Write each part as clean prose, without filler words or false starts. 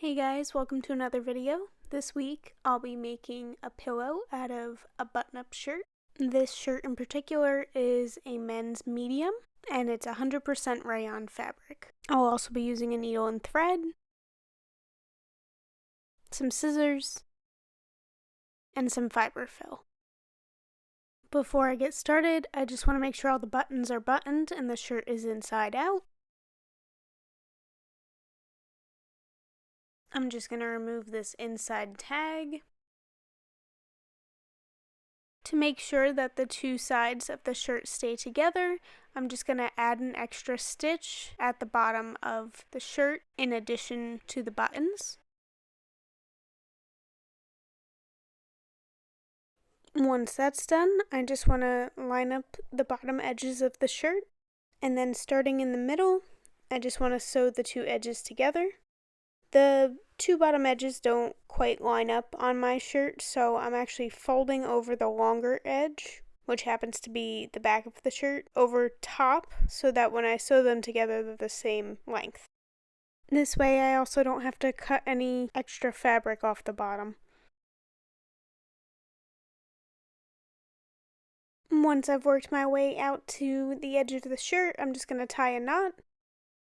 Hey guys, welcome to another video. This week I'll be making a pillow out of a button-up shirt. This shirt in particular is a men's medium and it's 100% rayon fabric. I'll also be using a needle and thread, some scissors, and some fiberfill. Before I get started, I just want to make sure all the buttons are buttoned and the shirt is inside out. I'm just going to remove this inside tag. To make sure that the two sides of the shirt stay together, I'm just going to add an extra stitch at the bottom of the shirt in addition to the buttons. Once that's done, I just want to line up the bottom edges of the shirt, and then starting in the middle, I just want to sew the two edges together. The two bottom edges don't quite line up on my shirt, so I'm actually folding over the longer edge, which happens to be the back of the shirt, over top so that when I sew them together they're the same length. This way I also don't have to cut any extra fabric off the bottom. Once I've worked my way out to the edge of the shirt, I'm just going to tie a knot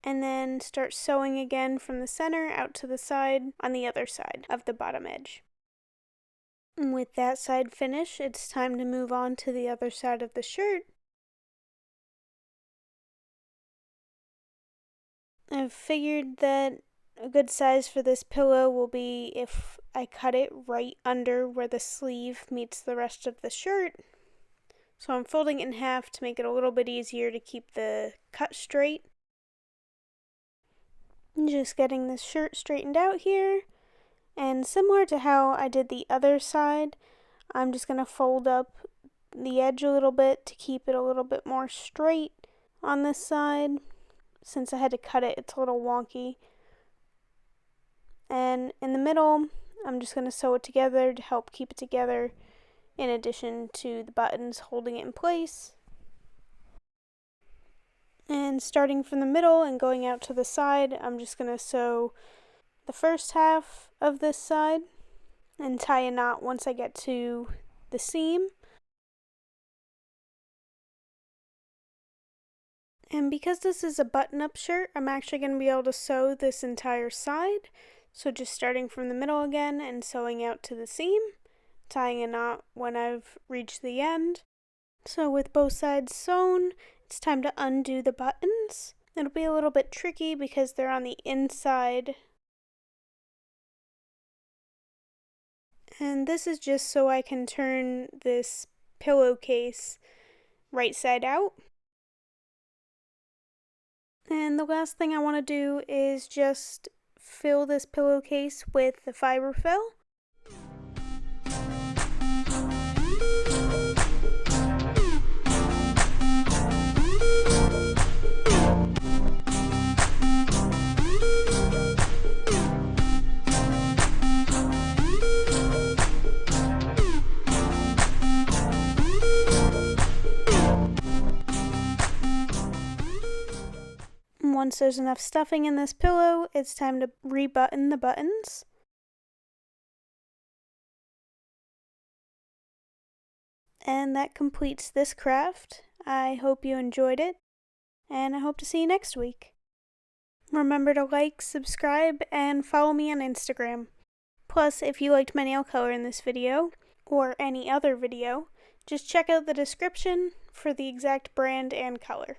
and then start sewing again from the center out to the side on the other side of the bottom edge. With that side finished, it's time to move on to the other side of the shirt. I've figured that a good size for this pillow will be if I cut it right under where the sleeve meets the rest of the shirt. So I'm folding it in half to make it a little bit easier to keep the cut straight. Just getting this shirt straightened out here, and similar to how I did the other side, I'm just going to fold up the edge a little bit to keep it a little bit more straight on this side. Since I had to cut it, it's a little wonky. And in the middle, I'm just going to sew it together to help keep it together in addition to the buttons holding it in place. And starting from the middle and going out to the side, I'm just going to sew the first half of this side and tie a knot once I get to the seam. And because this is a button-up shirt, I'm actually going to be able to sew this entire side. So just starting from the middle again and sewing out to the seam, tying a knot when I've reached the end. So with both sides sewn, it's time to undo the buttons. It'll be a little bit tricky because they're on the inside. And this is just so I can turn this pillowcase right side out. And the last thing I want to do is just fill this pillowcase with the fiberfill. Once there's enough stuffing in this pillow, it's time to rebutton the buttons. And that completes this craft. I hope you enjoyed it, and I hope to see you next week. Remember to like, subscribe, and follow me on Instagram. Plus, if you liked my nail color in this video, or any other video, just check out the description for the exact brand and color.